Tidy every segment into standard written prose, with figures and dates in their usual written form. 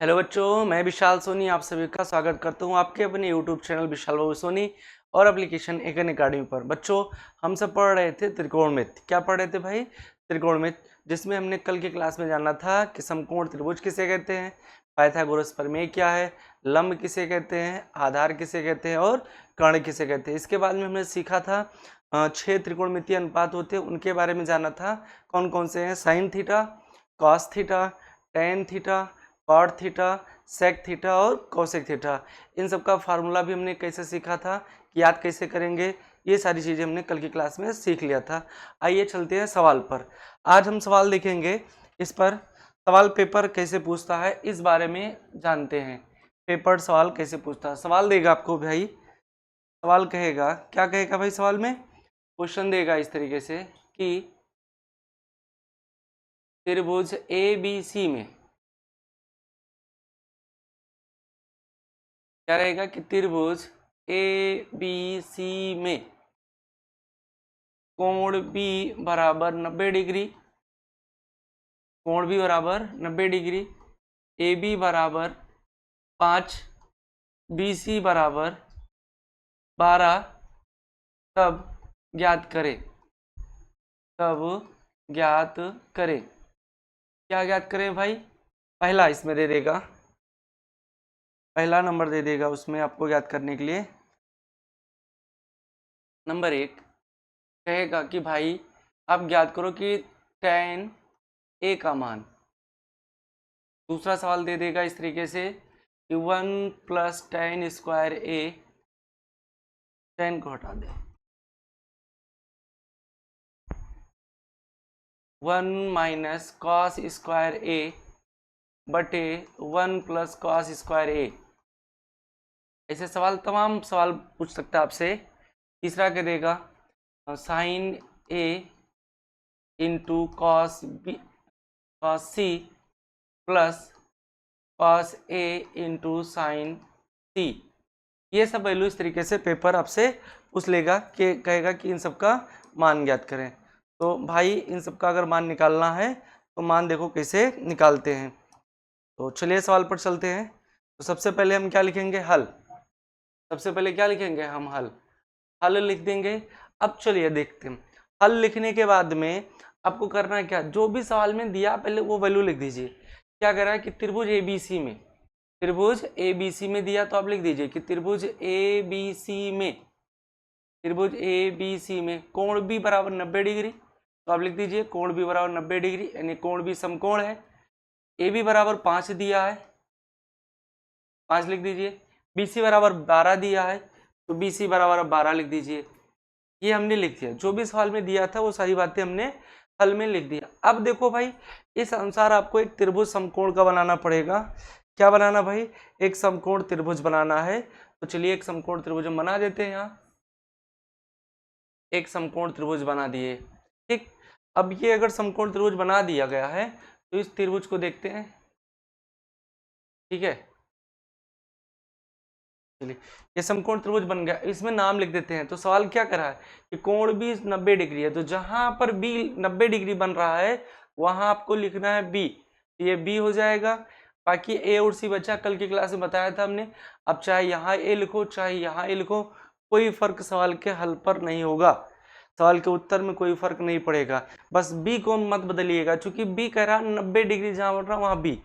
Hello बच्चों, मैं विशाल सोनी आप सभी का स्वागत करता हूं आपके अपने यूट्यूब चैनल विशाल बाबू सोनी और एप्लीकेशन एक अकेडमी पर। बच्चों, हम सब पढ़ रहे थे त्रिकोणमिति। क्या पढ़ रहे थे भाई? त्रिकोणमिति, जिसमें हमने कल की क्लास में जाना था कि समकोण त्रिभुज किसे कहते हैं, पाइथागोरस प्रमेय क्या है, लंब किसे कहते हैं, आधार किसे कहते हैं और कर्ण किसे कहते हैं। इसके बाद में हमने सीखा था 6 त्रिकोणमितीय अनुपात होते हैं, उनके बारे में जाना था। कौन कौन से हैं? Sine theta, cos theta, tan theta, cot theta, sec theta और कोसेक थीटा। इन सब का फार्मूला भी हमने कैसे सीखा था, याद कैसे करेंगे, ये सारी चीज़ें हमने कल की क्लास में सीख लिया था। आइए चलते हैं सवाल पर। आज हम सवाल देखेंगे, इस पर सवाल पेपर कैसे पूछता है इस बारे में जानते हैं। पेपर सवाल कैसे पूछता है, सवाल देगा आपको भाई, सवाल कहेगा, क्या कहेगा भाई? सवाल में क्वेश्चन देगा इस तरीके से कि त्रिभुज ए बी सी में क्या रहेगा कि त्रिभुज ए बी सी में कोण बी बराबर 90 डिग्री, कोण बी बराबर 90 डिग्री, ए बी बराबर 5, बी सी बराबर 12, तब ज्ञात करें। तब ज्ञात करें, क्या ज्ञात करें भाई? पहला इसमें दे देगा, पहला नंबर दे देगा उसमें आपको ज्ञात करने के लिए। नंबर 1 कहेगा कि भाई आप ज्ञात करो कि tan ए का मान। दूसरा सवाल दे देगा इस तरीके से कि 1 प्लस tan स्क्वायर ए, tan को हटा दे, 1 माइनस कॉस स्क्वायर ए बटे 1 प्लस कॉस स्क्वायर ए। ऐसे सवाल, तमाम सवाल पूछ सकता है आपसे। तीसरा कह देगा sine A into cos B, cos C plus cos A into sine C. ये सब वैल्यू इस तरीके से पेपर आपसे पूछ लेगा कि कहेगा कि इन सब का मान ज्ञात करें। तो भाई इन सब का अगर मान निकालना है तो मान देखो कैसे निकालते हैं। तो चलिए सवाल पर चलते हैं। तो सबसे पहले हम क्या लिखेंगे? हल। सबसे पहले क्या लिखेंगे हम? हल। हल लिख देंगे। अब चलिए देखते हैं। हल लिखने के बाद में आपको करना है क्या, जो भी सवाल में दिया पहले वो वैल्यू लिख दीजिए। क्या कह रहा है कि त्रिभुज एबीसी में, त्रिभुज एबीसी में दिया तो आप लिख दीजिए कि त्रिभुज एबीसी में, त्रिभुज एबीसी में कोण बी बराबर 90 डिग्री। तो आप लिख दीजिए कोण बी बराबर 90 डिग्री, यानी कोण बी समकोण है। ए बी बराबर 5 दिया है, 5 लिख दीजिए। बीसी बराबर 12 दिया है, तो बीसी बराबर 12 लिख दीजिए। ये हमने लिख दिया, जो भी सवाल में दिया था वो सारी बातें हमने हल में लिख दिया। अब देखो भाई, इस अनुसार आपको एक त्रिभुज समकोण का बनाना पड़ेगा। क्या बनाना भाई? एक समकोण त्रिभुज बनाना है। तो चलिए एक समकोण त्रिभुज हम बना देते हैं। यहाँ एक समकोण त्रिभुज बना दिए, ठीक। अब ये अगर समकोण त्रिभुज बना दिया गया है तो इस त्रिभुज को देखते हैं, ठीक है। चलिए ये समकोण त्रिभुज बन गया, इसमें नाम लिख देते हैं। तो सवाल क्या कर रहा है कि कोण बी 90 डिग्री है, तो जहां पर बी 90 डिग्री बन रहा है वहां आपको लिखना है बी। ये बी हो जाएगा। बाकी ए और सी बचा, कल की क्लास में बताया था हमने। अब चाहे यहाँ ए लिखो चाहे यहाँ ए लिखो, कोई फर्क सवाल के हल पर नहीं होगा, सवाल के उत्तर में कोई फर्क नहीं पड़ेगा। बस बी को मत बदलिएगा, क्योंकि बी कह रहा है 90 डिग्री जहां बन रहा वहां बी,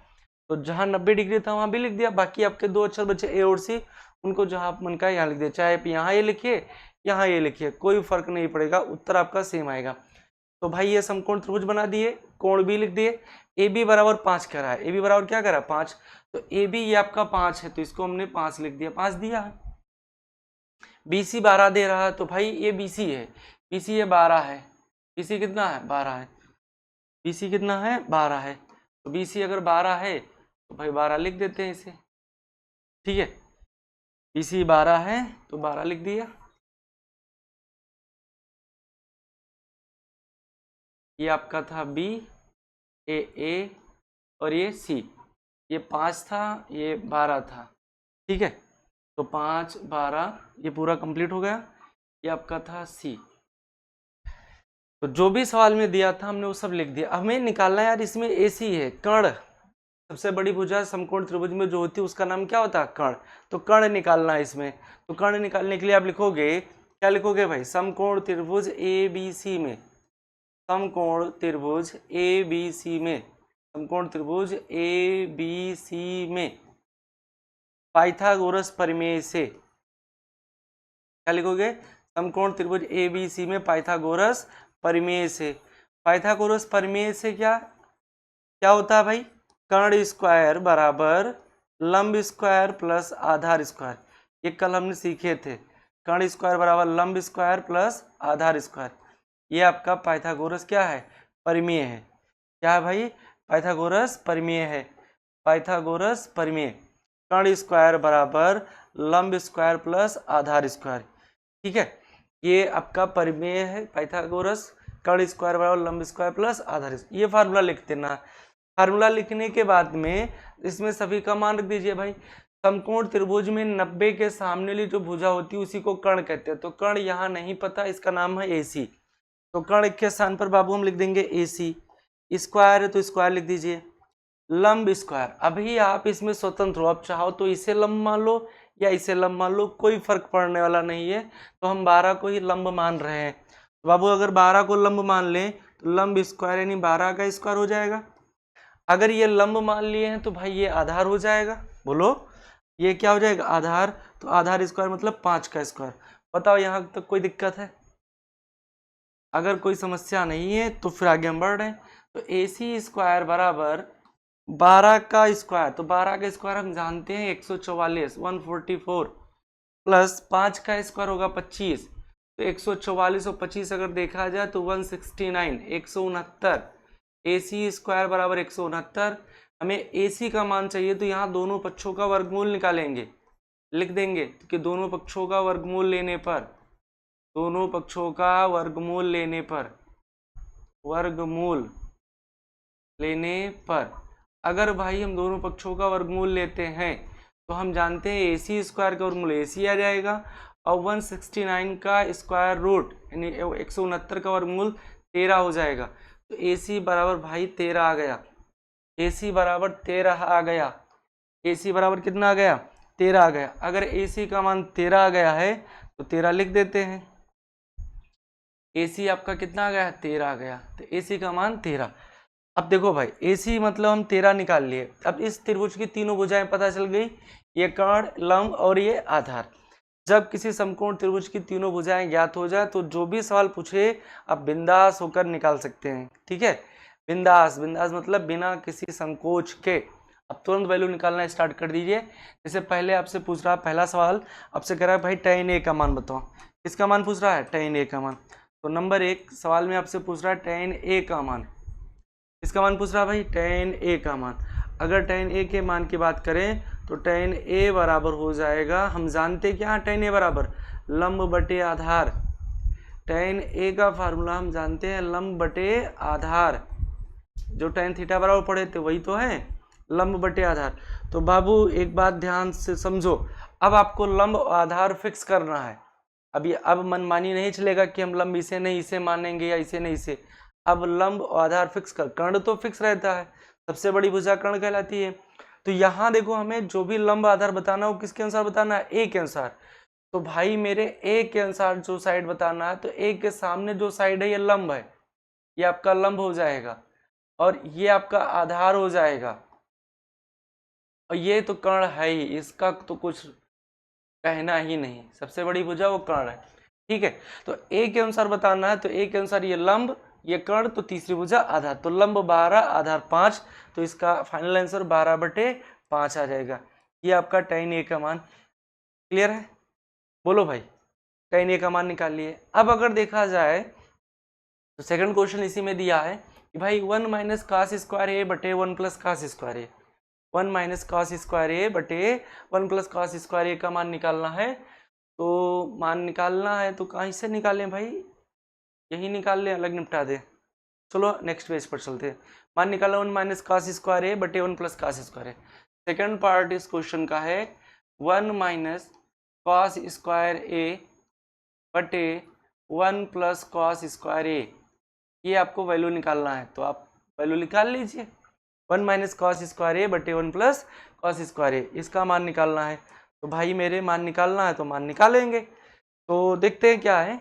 तो जहां 90 डिग्री था वहां बी लिख दिया। बाकी आपके दो अक्षर बचे ए और सी, उनको जहां आप मन का यहाँ लिख दिया। चाहे आप यहाँ ये लिखिए यहाँ ये लिखिए, कोई फर्क नहीं पड़ेगा, उत्तर आपका सेम आएगा। तो भाई ये समकोण त्रिभुज बना दिए, कोण बी लिख दिए। ए बी बराबर 5 कह रहा है, ए बी बराबर क्या कह रहा है? 5। तो ए बी ये आपका 5 है, तो इसको हमने 5 लिख दिया, 5 दिया है। बी सी 12 दे रहा है, तो भाई ये बी सी है, बी सी ये 12 है। बी सी कितना है? 12 है। बी सी कितना है? 12 है। तो बी सी अगर 12 है तो भाई 12 लिख देते हैं इसे, ठीक है। बी सी 12 है तो 12 लिख दिया। ये आपका था बी, ए और ये सी। ये 5 था, ये 12 था, ठीक है। तो 5 12 ये पूरा कंप्लीट हो गया। ये आपका था सी। तो जो भी सवाल में दिया था हमने वो सब लिख दिया। हमें निकालना है यार, इसमें ए सी है, कर्ण, सबसे बड़ी भुजा समकोण त्रिभुज में जो होती है उसका नाम क्या होता है? कर्ण। तो कर्ण निकालना है इसमें। तो कर्ण निकालने के लिए आप लिखोगे, क्या लिखोगे भाई? समकोण त्रिभुज ABC में, समकोण त्रिभुज ABC में, समकोण त्रिभुज ABC में पाइथागोरस प्रमेय से, क्या लिखोगे? समकोण त्रिभुज ABC में पाइथागोरस प्रमेय से। पाइथागोरस प्रमेय से क्या क्या होता है भाई? कर्ण स्क्वायर बराबर लंब स्क्वायर प्लस आधार स्क्वायर। ये कल हमने सीखे थे। कर्ण स्क्वायर बराबर लंब स्क्वायर प्लस आधार स्क्वायर। ये आपका पाइथागोरस क्या है? प्रमेय है। क्या है भाई? पाइथागोरस प्रमेय है। पाइथागोरस प्रमेय, कर्ण स्क्वायर बराबर लंब स्क्वायर प्लस आधार स्क्वायर। ठीक है, ये आपका प्रमेय है पाइथागोरस, कर्ण स्क्वायर बराबर लंब स्क्वायर प्लस आधार स्क्वायर। ये फार्मूला लिख देना। फार्मूला लिखने के बाद में इसमें सभी का मान रख दीजिए भाई। समकोण त्रिभुज में 90 के सामने वाली जो भुजा होती है उसी को कर्ण कहते हैं। तो कर्ण यहाँ नहीं पता, इसका नाम है AC। तो कर्ण के स्थान पर बाबू हम लिख देंगे AC। स्क्वायर है तो स्क्वायर लिख दीजिए। लंब स्क्वायर, अभी आप इसमें स्वतंत्र हो, आप चाहो तो इसे लंब मान लो या इसे लंब मान लो, कोई फर्क पड़ने वाला नहीं है। तो हम 12 को ही लंब मान रहे हैं। तो बाबू अगर 12 को लंब मान लें तो लंब स्क्वायर यानी 12 का स्क्वायर हो जाएगा। अगर ये लंब मान लिए हैं तो भाई ये आधार हो जाएगा। बोलो, ये क्या हो जाएगा? आधार। तो आधार स्क्वायर मतलब 5 का स्क्वायर। बताओ यहाँ तक कोई दिक्कत है? अगर कोई समस्या नहीं है तो फिर आगे हम बढ़ रहे हैं। तो AC स्क्वायर बराबर 12 का स्क्वायर, तो 12 का स्क्वायर हम जानते हैं 144 144 प्लस 5 का स्क्वायर होगा 25। तो 144 और 25 अगर देखा जाए तो 169 169। AC स्क्वायर बराबर 169। हमें AC का मान चाहिए तो यहाँ दोनों पक्षों का वर्गमूल निकालेंगे, लिख देंगे कि दोनों पक्षों का वर्गमूल लेने पर, दोनों पक्षों का वर्गमूल लेने पर, वर्गमूल लेने पर अगर भाई हम दोनों पक्षों का वर्गमूल लेते हैं तो हम जानते हैं AC स्क्वायर का वर्गमूल AC आ जाएगा और 169 का स्क्वायर रूट यानी 169 का वर्गमूल 13 हो जाएगा। तो AC बराबर भाई 13 आ गया। AC बराबर 13 आ गया। AC बराबर कितना आ गया? 13 आ गया। अगर AC का मान 13 आ गया है तो 13 लिख देते हैं। AC आपका कितना आ गया? 13 आ गया। तो AC का मान 13। अब देखो भाई, AC मतलब हम 13 निकाल लिए। अब इस त्रिभुज की तीनों भुजाएं पता चल गई, ये कर्ण, लंब और ये आधार। जब किसी समकोण त्रिभुज की तीनों भुजाएं ज्ञात हो जाए तो जो भी सवाल पूछे आप बिंदास होकर निकाल सकते हैं। ठीक है, बिंदास, बिंदास मतलब बिना किसी संकोच के अब तुरंत वैल्यू निकालना स्टार्ट कर दीजिए। जैसे पहले आपसे पूछ रहा, पहला सवाल आपसे कह रहा है भाई tan A का मान बताओ। किसका मान पूछ रहा है? tan A का मान। तो नंबर 1 सवाल में आपसे पूछ रहा है tan A का मान। इसका मान पूछ रहा है भाई tan A का मान। अगर tan A के मान की बात करें तो tan A बराबर हो जाएगा, हम जानते क्या tan A बराबर लंब बटे आधार। tan A का फार्मूला हम जानते हैं लंब बटे आधार। जो tan थीटा बराबर पढ़े थे वही तो है, लंब बटे आधार। तो बाबू एक बात ध्यान से समझो, अब आपको लंब आधार फिक्स करना है। अभी अब मनमानी नहीं चलेगा कि हम लंब इसे नहीं इसे मानेंगे या इसे नहीं इसे। अब लंब आधार फिक्स कर, कर्ण तो फिक्स रहता है, सबसे बड़ी भुजा कर्ण कहलाती है। तो यहाँ देखो हमें जो भी लंब आधार बताना हो किसके अनुसार बताना है? A के अनुसार। तो भाई मेरे A के अनुसार जो साइड बताना है तो A के सामने जो साइड है ये लंब है, ये आपका लंब हो जाएगा और ये आपका आधार हो जाएगा और ये तो कर्ण है ही, इसका तो कुछ कहना ही नहीं, सबसे बड़ी भुजा वो कर्ण है। ठीक है, तो A के अनुसार बताना है तो A के अनुसार ये लंब ये कर्ण, तो तीसरी भुजा आधार। तो लंब 12 आधार 5, तो इसका फाइनल आंसर 12/5 आ जाएगा। ये आपका tan A का मान। क्लियर है? बोलो भाई, tan A का मान निकाल लिए। अब अगर देखा जाए तो सेकंड क्वेश्चन इसी में दिया है कि भाई 1 माइनस कास स्क्वायर ए बटे 1 प्लस कास स्क्वायर ए, 1 माइनस कास स्क्वायर ए बटे 1 प्लस कास स्क्वायर ए का मान निकालना है। तो मान निकालना है तो कहीं से निकालें भाई? यही निकाल लें, अलग निपटा दें। चलो नेक्स्ट पेज पर चलते हैं। मान निकाला 1 माइनस कास स्क्वायर ए बटे 1 प्लस कास स्क्वायर ए। सेकेंड पार्ट इस क्वेश्चन का है 1 माइनस कॉस स्क्वायर ए बटे 1 प्लस कॉस स्क्वायर ए। ये आपको वैल्यू निकालना है तो आप वैल्यू निकाल लीजिए। 1 माइनस कॉस स्क्वायर ए बटे 1 प्लस कॉस स्क्वायर ए, इसका मान निकालना है। तो भाई मेरे मान निकालना है तो मान निकालेंगे। तो देखते हैं क्या है।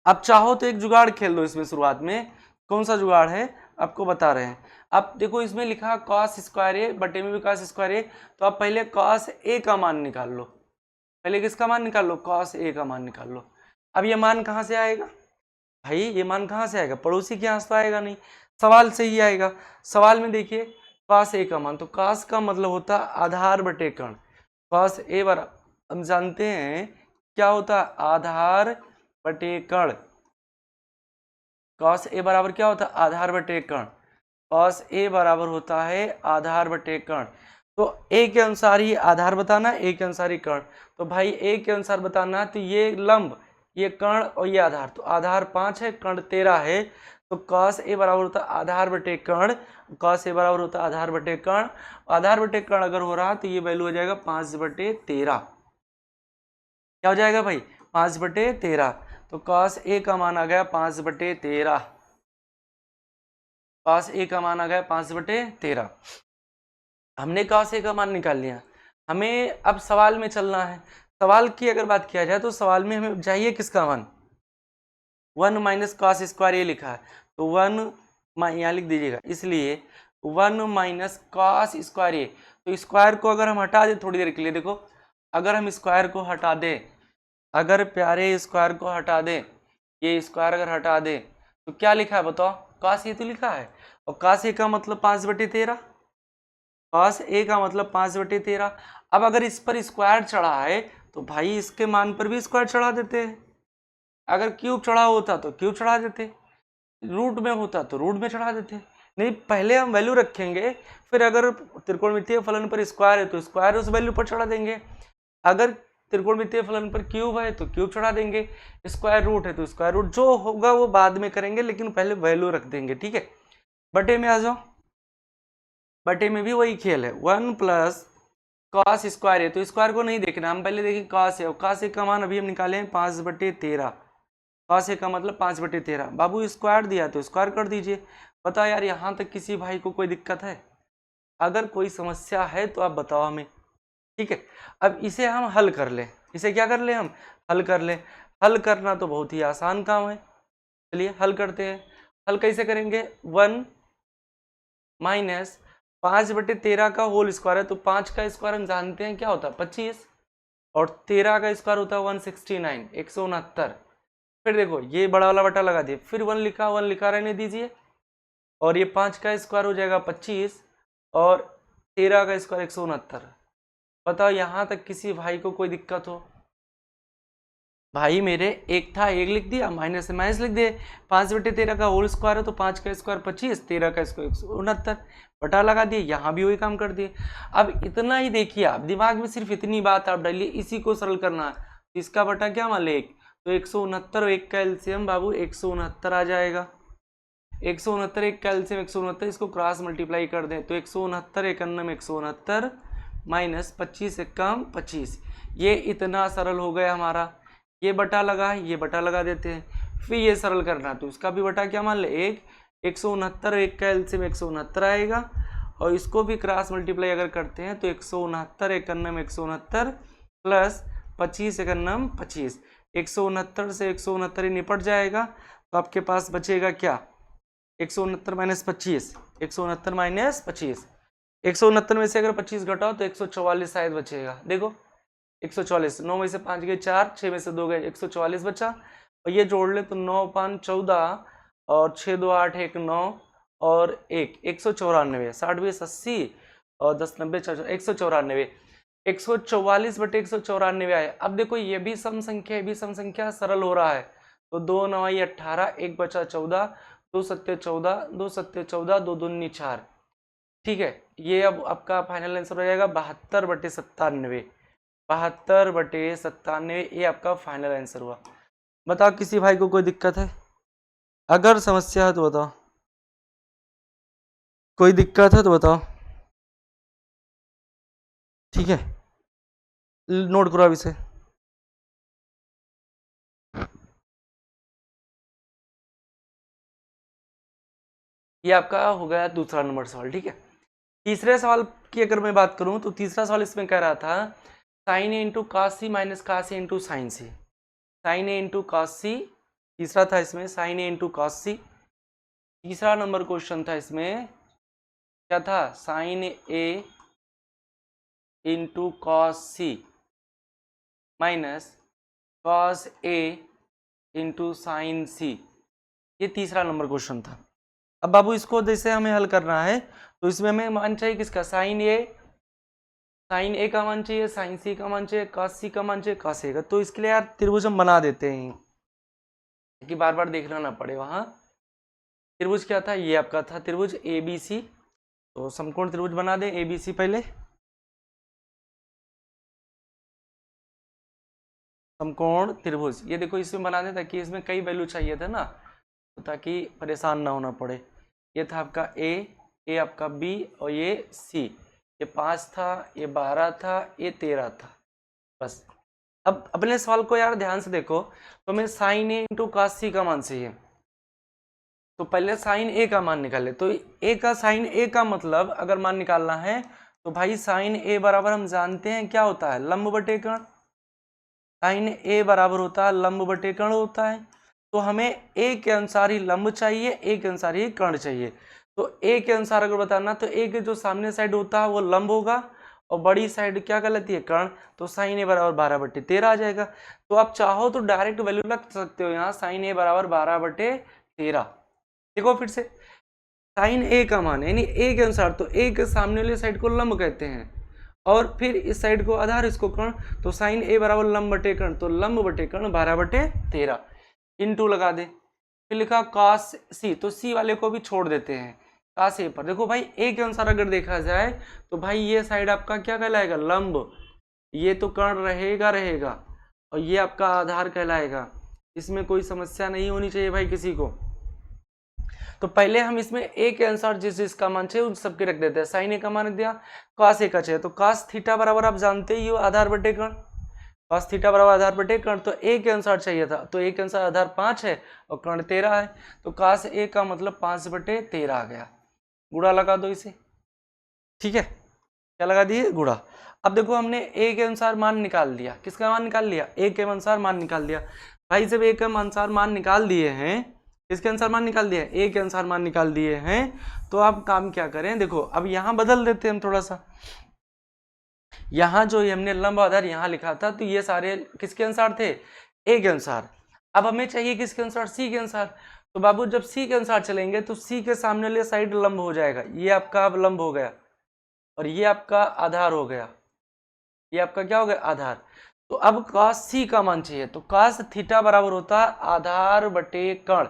आप चाहो तो एक जुगाड़ खेल लो इसमें शुरुआत में। कौन सा जुगाड़ है आपको बता रहे हैं। आप देखो इसमें लिखा कॉस स्क्वायर ए बटे में भी कॉस स्क्वायर ए, तो आप पहले कॉस ए का मान निकाल लो। पहले किसका मान निकाल लो? कॉस ए का मान निकाल लो। अब ये मान कहाँ से आएगा भाई? ये मान कहाँ से आएगा? पड़ोसी के यहाँ से तो आएगा नहीं, सवाल से ही आएगा। सवाल में देखिए कॉस ए का मान, तो कॉस का मतलब होता है आधार बटे कर्ण। कॉस ए बराबर हम जानते हैं क्या होता है? आधार बटे कर्ण। कॉस ए बराबर क्या होता है? आधार बटे कर्ण। कॉस ए बराबर होता है आधार बटे कर्ण। तो ए के अनुसार ही आधार बताना, ए के अनुसार ही कर्ण। तो भाई ए के अनुसार बताना है तो ये लंब, ये कर्ण और ये आधार, तो आधार 5 है, कर्ण 13 है। तो कॉस ए बराबर होता है आधार बटे कर्ण। कॉस ए बराबर होता है आधार बटे कर्ण। आधार बटे कर्ण अगर हो रहा तो ये वैल्यू हो जाएगा 5/13। क्या हो जाएगा भाई? 5/13। तो कॉस ए का मान आ गया 5/13। कॉस ए का मान आ गया 5/13। हमने कॉस ए का मान निकाल लिया। हमें अब सवाल में चलना है। सवाल की अगर बात किया जाए तो सवाल में हमें चाहिए किसका मान? 1 माइनस कॉस स्क्वायर ए लिखा है, तो 1 यहाँ लिख दीजिएगा, इसलिए 1 माइनस कॉस स्क्वायर ए। तो स्क्वायर को अगर हम हटा दें थोड़ी देर के लिए, देखो अगर हम स्क्वायर को हटा दें, अगर प्यारे स्क्वायर को हटा दें, ये स्क्वायर अगर हटा दें तो क्या लिखा है बताओ? कॉस ए तो लिखा है, और कॉस ए का मतलब 5/13। कॉस ए का मतलब 5/13। अब अगर इस पर स्क्वायर चढ़ा है तो भाई इसके मान पर भी स्क्वायर चढ़ा देते हैं। अगर क्यूब चढ़ा होता तो क्यूब चढ़ा देते, रूट में होता तो रूट में चढ़ा देते। नहीं, पहले हम वैल्यू रखेंगे, फिर अगर त्रिकोणमितीय फलन पर स्क्वायर है तो स्क्वायर उस वैल्यू पर चढ़ा देंगे। अगर त्रिकोणमितीय फलन पर क्यूब है तो क्यूब चढ़ा देंगे, स्क्वायर रूट है तो स्क्वायर रूट, जो होगा वो बाद में करेंगे, लेकिन पहले वैल्यू रख देंगे। ठीक है, बटे में आ जाओ। बटे में भी वही खेल है, 1 प्लस कॉस स्क्वायर है, तो स्क्वायर को नहीं देखना, हम पहले देखें कॉस है। कॉस ए का मान अभी हम निकाले हैं 5/13। कॉस ए का मतलब 5/13। बाबू स्क्वायर दिया तो स्क्वायर कर दीजिए। बताओ यार, यहाँ तक किसी भाई को कोई दिक्कत है? अगर कोई समस्या है तो आप बताओ हमें। ठीक है, अब इसे हम हल कर लें। इसे क्या कर लें? हम हल कर लें। हल करना तो बहुत ही आसान काम है, चलिए हल करते हैं। हल कैसे करेंगे? 1 माइनस 5/13 का होल स्क्वायर है, तो 5 का स्क्वायर हम जानते हैं क्या होता है? 25, और 13 का स्क्वायर होता है 169, 169। फिर देखो ये बड़ा वाला बटा लगा दिए, फिर 1 लिखा रहने दीजिए, और ये 5 का स्क्वायर हो जाएगा 25, और 13 का स्क्वायर 169। बताओ यहाँ तक किसी भाई को कोई दिक्कत हो? भाई मेरे एक था, एक लिख दिया, माइनस से माइनस लिख दिए। 5/13 का होल स्क्वायर है तो 5 का स्क्वायर 25, 13 का स्क्वायर 169, बटा लगा दिए। यहाँ भी वही काम कर दिए। अब इतना ही देखिए, आप दिमाग में सिर्फ इतनी बात आप डालिए, इसी को सरल करना है। इसका बटा क्या मान ले? 1, तो 169 और 1 का एलसीएम बाबू 169 आ जाएगा। 169 1 का एलसीएम 169, इसको क्रॉस मल्टीप्लाई कर दें तो 169 एकन्नम 169 माइनस 25 एकम 25। ये इतना सरल हो गया हमारा। ये बटा लगा है, ये बटा लगा देते हैं। फिर ये सरल करना तो इसका भी बटा क्या मान ले? 1, 169 1 का एलसीएम 169 आएगा, और इसको भी क्रॉस मल्टीप्लाई अगर करते हैं तो 169 एकन्नम 169 प्लस 25 एकन्नम 25। 169 से 169 निपट जाएगा, तो आपके पास बचेगा क्या? 169 माइनस 25, 169 माइनस 25। 169 में से अगर 25 घटाओ तो 144 शायद बचेगा। देखो 144, 9 में से 5 गए 4, 6 में से 2 गए, 144 बचा। और ये जोड़ ले तो 9 5 14, और 6 2 8 1 9, और 1 194, 60 20 80, और 10 90 194। 144 बटे 194 आए। अब देखो ये भी सम संख्या, ये भी सम संख्या, सरल हो रहा है। तो 2 9 18, 1 बचा 14, 2 सत्ते 14, 2 सत्ते 14, 2 दूनी 4। ठीक है, ये अब आपका फाइनल आंसर हो जाएगा 72/97। 72/97, ये आपका फाइनल आंसर हुआ। बताओ किसी भाई को कोई दिक्कत है? अगर समस्या है तो बताओ, कोई दिक्कत है तो बताओ। ठीक है, नोट करो अभी से। ये आपका हो गया दूसरा नंबर सवाल। ठीक है, तीसरे सवाल की अगर मैं बात करूं तो तीसरा सवाल इसमें कह रहा था sign A into cos C minus cos A into sine C. Sign A into cos सी तीसरा था इसमें, साइन ए इंटू कास सी। तीसरा नंबर क्वेश्चन था इसमें, क्या था, sign A into cos C minus cos A into sine C. ये तीसरा नंबर क्वेश्चन था। अब बाबू इसको जैसे हमें हल करना है तो इसमें हमें मान चाहिए किसका, साइन ए का मान चाहिए, साइन सी का मान चाहिए, कॉस सी का मान चाहिए, कॉस ए का। तो इसके लिए यार त्रिभुज हम बना देते हैं कि बार बार देखना ना पड़े। वहां त्रिभुज क्या था, ये आपका था त्रिभुज ए बी सी। तो समकोण त्रिभुज बना दें ए बी सी पहले, समकोण त्रिभुज। ये देखो इसमें बना दें ताकि इसमें कई वैल्यू चाहिए थे ना, तो ताकि परेशान ना होना पड़े। ये था आपका ए आपका बी और ये सी। ये 5 था, ये 12 था, ये 13 था। बस अब अपने सवाल को यार ध्यान से देखो, तो हमें साइन ए इंटू कास सी का मान चाहिए। तो पहले साइन ए का मान निकाले। तो ए का साइन ए का मतलब अगर मान निकालना है तो भाई साइन ए बराबर हम जानते हैं क्या होता है, लंब बटे कर्ण। साइन ए बराबर होता है लंब बटे कर्ण होता है। तो हमें ए के अनुसार ही लंब चाहिए, ए के अनुसार ही कर्ण चाहिए। तो ए के अनुसार अगर बताना तो ए के जो सामने साइड होता है वो लंब होगा और बड़ी साइड क्या कहलाती है, कर्ण। तो साइन ए बराबर 12/13 आ जाएगा। तो आप चाहो तो डायरेक्ट वैल्यू रख सकते हो यहाँ, साइन ए बराबर 12/13। देखो फिर से, साइन ए का मान यानी ए के अनुसार, तो ए के सामने वाले साइड को लंब कहते हैं और फिर इस साइड को आधार, इसको कर्ण। तो साइन ए बराबर लंब बटे कर्ण, तो लंब बटे कर्ण 12/13 इंटू लगा दे। फिर लिखा कॉस सी, तो सी वाले को भी छोड़ देते हैं कॉस ए पर। देखो भाई ए के अनुसार अगर देखा जाए तो भाई ये साइड आपका क्या कहलाएगा, लंब। ये तो कर्ण रहेगा और ये आपका आधार कहलाएगा। इसमें कोई समस्या नहीं होनी चाहिए भाई किसी को। तो पहले हम इसमें ए के अनुसार जिस जिसका मान चाहिए उन सबके रख देते हैं। साइन ए का मान दिया, कॉस ए का चाहिए, तो कॉस थीटा बराबर आप जानते ही हो आधार बटे कर्ण। कॉस थीटा बराबर आधार बटे कर्ण, तो ए के अनुसार चाहिए था, तो ए के अनुसार आधार 5 है और कर्ण 13 है। तो कॉस ए का मतलब 5/13 आ गया। गुणा लगा दो इसे, ठीक है, क्या लगा दिए, गुणा। अब देखो हमने ए के अनुसार मान निकाल लिया, किसका मान निकाल लिया, ए के अनुसार मान निकाल दिया। भाई जब ए के अनुसार मान निकाल दिए हैं, इसके अनुसार मान निकाल दिया, ए के अनुसार मान निकाल दिए हैं, तो अब काम क्या करें, देखो अब यहां बदल देते हैं हम थोड़ा सा। यहां जो हमने लंब आधार यहां लिखा था, तो ये सारे किसके अनुसार थे, ए के अनुसार। अब हमें चाहिए किसके अनुसार, सी के अनुसार। तो बाबू जब सी के अनुसार चलेंगे तो सी के सामने वाले साइड लंब हो जाएगा, ये आपका अब लंब हो गया और ये आपका आधार हो गया, ये आपका क्या हो गया, आधार। तो अब cos सी का मान चाहिए, तो cos थीटा बराबर होता है आधार बटे कर्ण।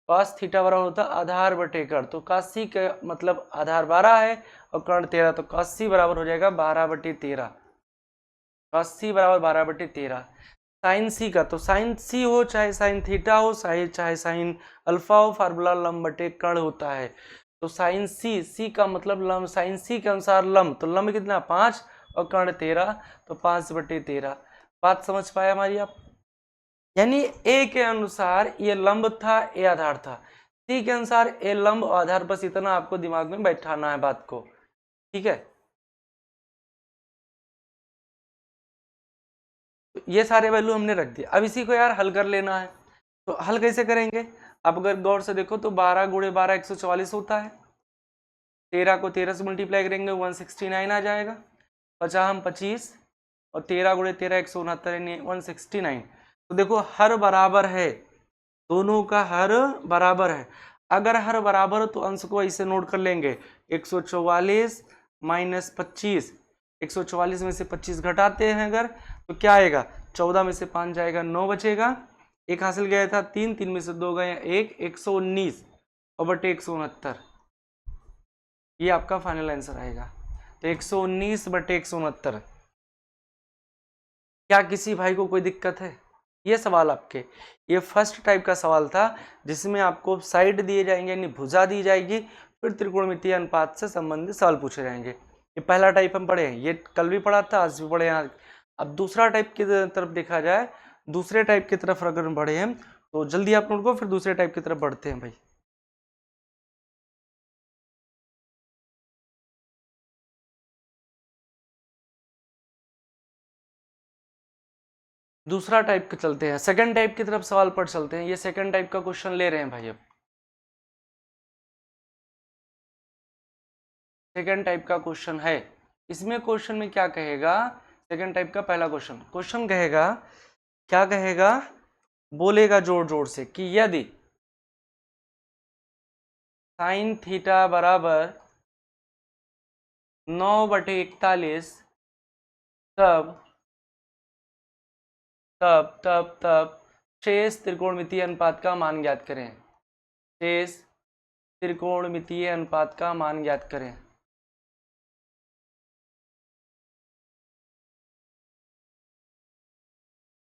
cos थीटा बराबर होता है आधार बटे कर्ण, तो cos सी का मतलब आधार 12 है और कर्ण 13, तो cos सी बराबर हो जाएगा 12/13। cos सी बराबर 12/13। साइन सी का, तो साइन सी हो चाहे साइन थीटा हो चाहे साइन अल्फा हो, फार्मूला लंब बटे कर्ण होता है। तो साइन सी का मतलब लंब, साइन सी के अनुसार लंब, तो लंब कितना 5 और कर्ण 13, तो 5/13। बात समझ पाए हमारी आप, यानी ए के अनुसार ये लंब था, ए आधार था, सी के अनुसार ए लंब और आधार। बस इतना आपको दिमाग में बैठाना है बात को, ठीक है। तो ये सारे वैल्यू हमने रख दिए। अब इसी को यार हल कर लेना है, तो हल कैसे करेंगे। अब अगर गौर से देखो तो 12 × 12 144 होता है, 13 को 13 से मल्टीप्लाई करेंगे 169 आ जाएगा, 50 25 और 13 × 13 169 यानी 169। तो देखो हर बराबर है, दोनों का हर बराबर है। अगर हर बराबर हो तो अंश को ऐसे नोट कर लेंगे, 144 - 25, 144 में से 25 घटाते हैं अगर तो क्या आएगा, 14 में से 5 जाएगा 9 बचेगा, एक हासिल गया था 3, 3 में से 2 गए 1, 119 और बटे 169, ये आपका फाइनल आंसर आएगा। तो 119/169। क्या किसी भाई को कोई दिक्कत है, ये सवाल आपके, ये फर्स्ट टाइप का सवाल था जिसमें आपको साइड दिए जाएंगे यानी भुजा दी जाएगी, फिर त्रिकोणमितीय अनुपात से संबंधित सवाल पूछे जाएंगे। ये पहला टाइप हम पढ़े हैं, ये कल भी पढ़ा था, आज भी पढ़े हैं। अब दूसरा टाइप की तरफ देखा जाए, दूसरे टाइप की तरफ अगर हम बढ़े हैं तो जल्दी आप लोगों को फिर दूसरे टाइप की तरफ बढ़ते हैं भाई। दूसरा टाइप के चलते हैं, सेकंड टाइप की तरफ सवाल पर चलते हैं। ये सेकंड टाइप का क्वेश्चन ले रहे हैं भाई। अब सेकंड टाइप का क्वेश्चन है, इसमें क्वेश्चन में क्या कहेगा, सेकंड टाइप का पहला क्वेश्चन कहेगा, क्या कहेगा, बोलेगा जोर जोर से कि यदि साइन थीटा बराबर 9/41 तब तब तब तब शेष त्रिकोणमितीय अनुपात का मान ज्ञात करें। शेष त्रिकोणमितीय अनुपात का मान ज्ञात करें।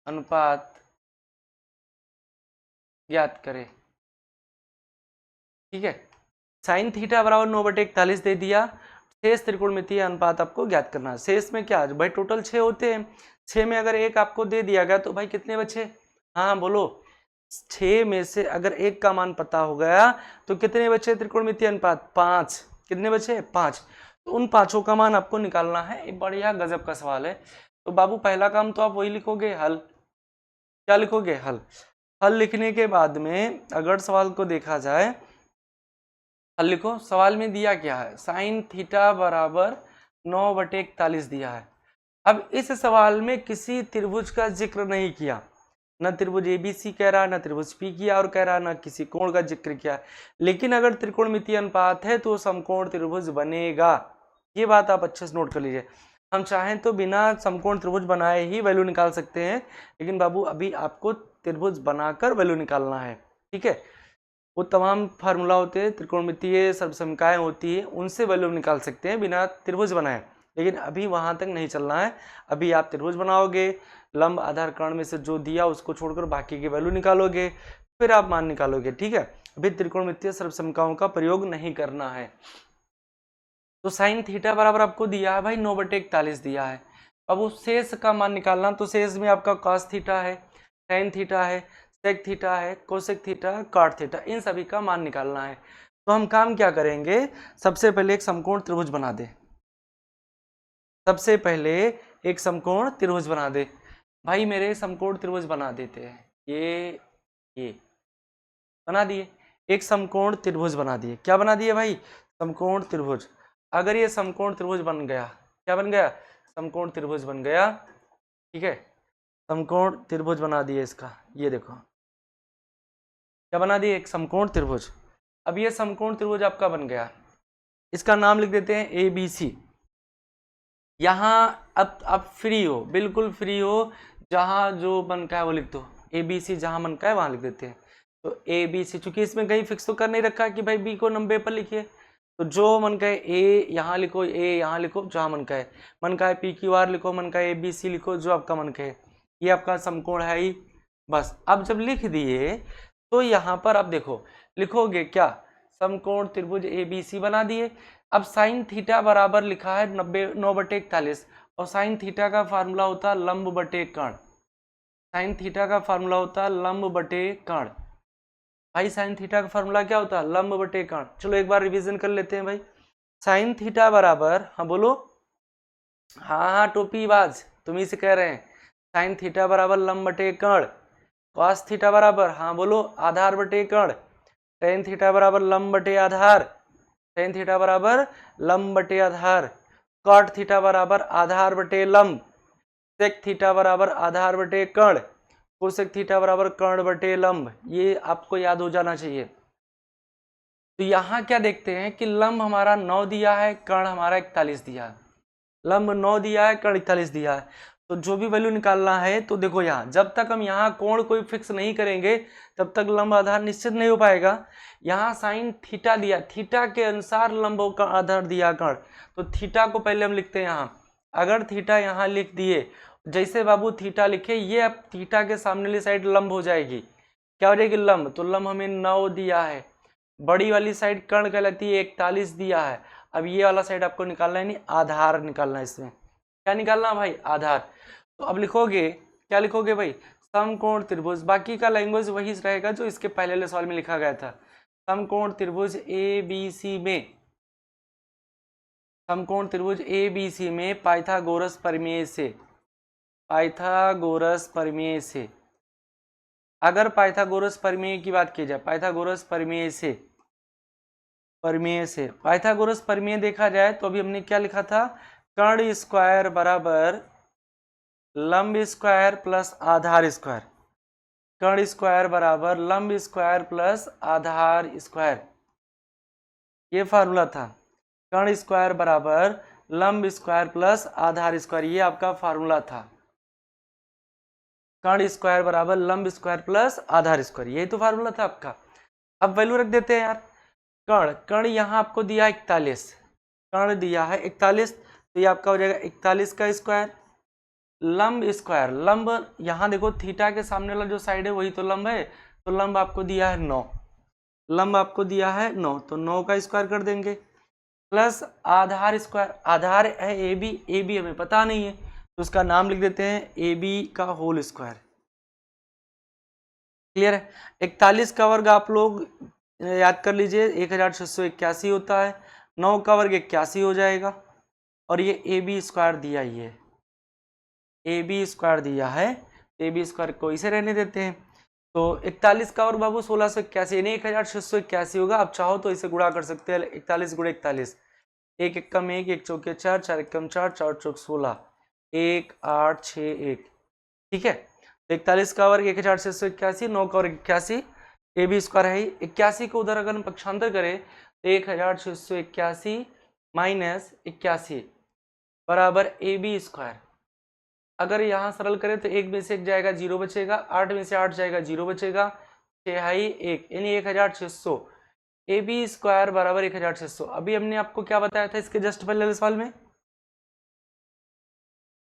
अनुपात ज्ञात करें, ठीक है। साइन थीटा बराबर 9/41 दे दिया, शेष त्रिकोणमितीय अनुपात आपको ज्ञात करना है। शेष में क्या भाई, टोटल 6 होते हैं, 6 में अगर एक आपको दे दिया गया तो भाई कितने बचे, हाँ बोलो, 6 में से अगर एक का मान पता हो गया तो कितने बचे त्रिकोणमितीय अनुपात, 5। कितने बचे, 5। तो उन 5 का मान आपको निकालना है। एक बढ़िया गजब का सवाल है। तो बाबू पहला काम तो आप वही लिखोगे, हल। क्या लिखोगे, हल। हल लिखने के बाद में अगर सवाल को देखा जाए, हल लिखो। सवाल में दिया क्या है, साइन थीटा बराबर 9/41 दिया है। अब इस सवाल में किसी त्रिभुज का जिक्र नहीं किया, न त्रिभुज एबीसी कह रहा, न त्रिभुज पी किया और कह रहा, न किसी कोण का जिक्र किया। लेकिन अगर त्रिकोणमितीय अनुपात है तो समकोण त्रिभुज बनेगा। ये बात आप अच्छे से नोट कर लीजिए। हम चाहें तो बिना समकोण त्रिभुज बनाए ही वैल्यू निकाल सकते हैं, लेकिन बाबू अभी आपको त्रिभुज बनाकर वैल्यू निकालना है, ठीक है। वो तमाम फार्मूला होते हैं, त्रिकोणमितीय सर्वसमीकाएं होती है, उनसे वैल्यू निकाल सकते हैं बिना त्रिभुज बनाए, लेकिन अभी वहां तक नहीं चलना है। अभी आप त्रिभुज बनाओगे, लंब आधार कर्ण में से जो दिया उसको छोड़कर बाकी की वैल्यू निकालोगे, फिर आप मान निकालोगे, ठीक है। अभी त्रिकोणमितीय सर्वसमीकाओं का प्रयोग नहीं करना है। तो साइन थीटा बराबर आपको दिया है भाई 9/41 दिया है। अब उस शेष का मान निकालना, तो शेष में आपका कॉस थीटा है, टेन थीटा है, सेक थीटा है, कोसेक थीटा, कॉट थीटा, इन सभी का मान निकालना है। तो हम काम क्या करेंगे, सबसे पहले एक समकोण त्रिभुज बना दे। सबसे पहले एक समकोण त्रिभुज बना दे भाई। मेरे समकोण त्रिभुज बना देते हैं, ये बना दिए, एक समकोण त्रिभुज बना दिए। क्या बना दिए भाई, समकोण त्रिभुज। अगर ये समकोण त्रिभुज बन गया, क्या बन गया, समकोण त्रिभुज बन गया, ठीक है। समकोण त्रिभुज बना दिए इसका, ये देखो क्या बना दिए, एक समकोण त्रिभुज। अब ये समकोण त्रिभुज आपका बन गया, इसका नाम लिख देते हैं ए बी सी। यहाँ अब आप फ्री हो, बिल्कुल फ्री हो, जहां जो मन का है वो लिख दो, ए बी सी जहां मन का है वहां लिख देते हैं। तो ए बी सी, चूंकि इसमें कहीं फिक्स तो कर नहीं रखा कि भाई बी को नंबर पर लिखिए, तो जो मन का है ए यहाँ लिखो, ए यहाँ लिखो, जहां मन का है। मन का है पी क्यू आर लिखो, मन का है ए बी सी लिखो, जो आपका मन का है। ये आपका समकोण है ही, बस। अब जब लिख दिए तो यहाँ पर आप देखो, लिखोगे क्या, समकोण त्रिभुज ए बी सी बना दिए। अब साइन थीटा बराबर लिखा है 9/41, और साइन थीटा का फार्मूला होता है लंब बटे कर्ण। साइन थीटा का फार्मूला होता है लंब बटे कर्ण। भाई साइन थीटा का फार्मूला क्या होता है, लंब बटे कर्ण। चलो एक बार रिवीजन कर लेते हैं भाई। साइन थीटा बराबर, हाँ बोलो, हाँ हाँ टोपीबाज तुम ही से कह रहे हैं। साइन थीटा बराबर लंब बटे कर्ण। कॉस थीटा बराबर, हाँ बोलो, आधार बटे कर्ण। टेन थीटा बराबर लंब बटे आधार। टेन थीटा बराबर लंब बटे आधार। कॉट थीटा बराबर आधार बटे लंब। सेक थीटा बराबर आधार बटे कर्ण। कोसेक थीटा बराबर कर्ण बटे लंब। ये आपको याद हो जाना चाहिए। तो यहाँ क्या देखते हैं कि लंब हमारा 9 दिया है, कर्ण हमारा 41 दिया है। लंब 9 दिया है, कर्ण 41 दिया है। तो जो भी वैल्यू निकालना है, तो देखो यहाँ जब तक हम यहाँ कोण कोई फिक्स नहीं करेंगे तब तक लंब आधार निश्चित नहीं हो पाएगा। यहाँ साइन थीटा दिया, थीटा के अनुसार लंब का आधार दिया कर्ण, तो थीटा को पहले हम लिखते हैं यहाँ। अगर थीटा यहाँ लिख दिए, जैसे बाबू थीटा लिखे, ये अब थीटा के सामने वाली साइड लंब हो जाएगी। क्या हो जाएगी, लंब। तो लंब हमें 9 दिया है, बड़ी वाली साइड कर्ण कहलाती है, 41 दिया है। अब ये वाला साइड आपको निकालना है, नहीं आधार निकालना है। इसमें क्या निकालना भाई, आधार। तो अब लिखोगे, क्या लिखोगे भाई, समकोण त्रिभुज। बाकी का लैंग्वेज वही रहेगा जो इसके पहले वाले सवाल में लिखा गया था। समकोण त्रिभुज ए बी सी में, समकोण त्रिभुज ए बी सी में पाइथागोरस प्रमेय से, पाइथागोरस प्रमेय से, अगर पाइथागोरस प्रमेय की बात की जाए, पाइथागोरस प्रमेय से, पाइथागोरस प्रमेय देखा जाए तो अभी हमने क्या लिखा था, कर्ण स्क्वायर बराबर लंब स्क्वायर प्लस आधार स्क्वायर, कर्ण स्क्वायर बराबर लंब स्क्वायर प्लस आधार स्क्वायर, ये फार्मूला था। कर्ण स्क्वायर बराबर लंब स्क्वायर प्लस आधार स्क्वायर, ये आपका फार्मूला था। कर्ण स्क्वायर बराबर लंब स्क्वायर प्लस आधार स्क्वायर, यही तो फार्मूला था आपका। अब वैल्यू रख देते हैं यार। कर्ण यहाँ आपको दिया 41, कर्ण दिया है 41, तो ये आपका हो जाएगा 41 का स्क्वायर। लंब स्क्वायर, लंब यहाँ देखो थीटा के सामने वाला जो साइड है वही तो लंब है, तो लंब आपको दिया है 9, लंब आपको दिया है 9, तो 9 का स्क्वायर कर देंगे प्लस आधार स्क्वायर, आधार है ए बी हमें पता नहीं है तो उसका नाम लिख देते हैं ए बी का होल स्क्वायर। क्लियर है। 41 का वर्ग आप लोग याद कर लीजिए 1681 होता है, 9 का वर्ग 81 हो जाएगा, और ये ए बी स्क्वायर दिया, ये ए बी स्क्वायर दिया है, ए बी स्क्वायर को इसे रहने देते हैं। तो 41 का वर्ग बाबू 1681 यानी 1681 होगा। आप चाहो तो इसे गुणा कर सकते हैं, 41 गुणे 41, 1 एकम 1, 1 चौके 4, 4 एकम 4, 4 चौक 16, 1 8 6 1, ठीक है। 41 का वर्ग 1681, 9 का वर्ग 81, ए बी स्क्वायर है 81 को उधर अगर हम पक्षांतर करें तो 1681 माइनस 81 बराबर ए बी स्क्वायर। अगर यहाँ सरल करें तो 1 में से 1 जाएगा 0 बचेगा, 8 में से 8 जाएगा 0 बचेगा, 6 1 यानी 1600, ए बी स्क्वायर बराबर 1600। अभी हमने आपको क्या बताया था इसके जस्ट पहले वाले सवाल में,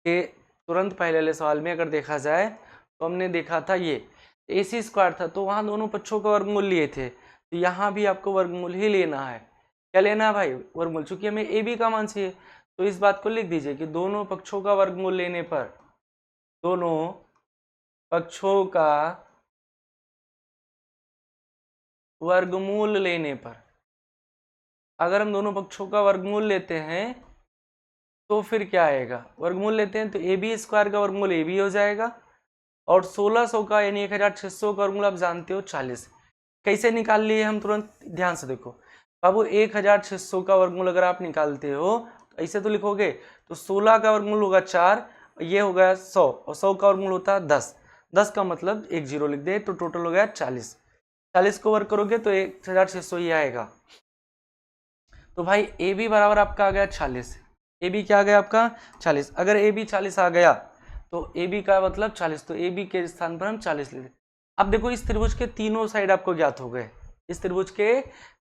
कि तुरंत पहले वाले सवाल में अगर देखा जाए तो हमने देखा था ये ए सी स्क्वायर था, तो वहाँ दोनों पक्षों का वर्गमूल लिए थे, तो यहाँ भी आपको वर्गमूल ही लेना है। क्या लेना है भाई, वर्गमूल, चूंकि हमें ए बी का मान चाहिए तो इस बात को लिख दीजिए कि दोनों पक्षों का वर्गमूल लेने पर, दोनों पक्षों का वर्गमूल लेने पर, अगर हम दोनों पक्षों का वर्गमूल लेते हैं तो फिर क्या आएगा, वर्गमूल लेते हैं तो ए बी स्क्वायर का वर्गमूल ए बी हो जाएगा, और 1600 का यानी 1600 का वर्गमूल आप जानते हो 40। कैसे निकाल लिए हम, तुरंत ध्यान से देखो बाबू, 1600 का वर्गमूल अगर आप निकालते हो तो ऐसे तो लिखोगे, तो 16 का वर्गमूल होगा 4, ये हो गया 100, और 100 का वर्गमूल होता है 10, 10 का मतलब 1 0 लिख दे, तो टोटल हो गया 40, 40 को वर्ग करोगे तो 1600 ही आएगा। तो भाई ए बी बराबर आपका आ गया 40, ए बी क्या आ गया आपका 40। अगर ए बी 40 आ गया तो ए बी का मतलब 40, तो ए बी के स्थान पर हम 40 ले लें। अब देखो इस त्रिभुज के तीनों साइड आपको ज्ञात हो गए, इस त्रिभुज के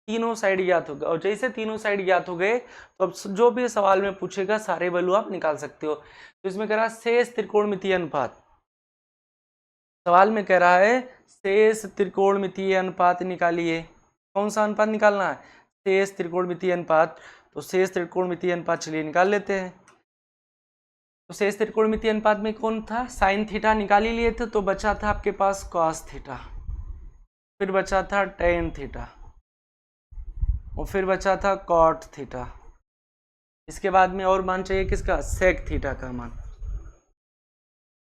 तीनों साइड ज्ञात हो गए, और जैसे तीनों साइड ज्ञात हो गए तो अब जो भी सवाल में पूछेगा सारे वैल्यू आप निकाल सकते हो। तो इसमें कह रहा है शेष त्रिकोणमितीय अनुपात, सवाल में कह रहा है शेष त्रिकोणमितीय अनुपात निकालिए। कौन सा अनुपात निकालना है, शेष त्रिकोणमितीय अनुपात। तो शेष त्रिकोणमितीय अनुपात चलिए निकाल लेते हैं। तो शेष त्रिकोणमितीय अनुपात में कौन था, साइन थीटा निकाल ही लिए थे, तो बचा था आपके पास कॉस थीटा, फिर बचा था टेन थीटा, और फिर बचा था कॉट थीटा। इसके बाद में और मान चाहिए किसका, सेक थीटा का मान।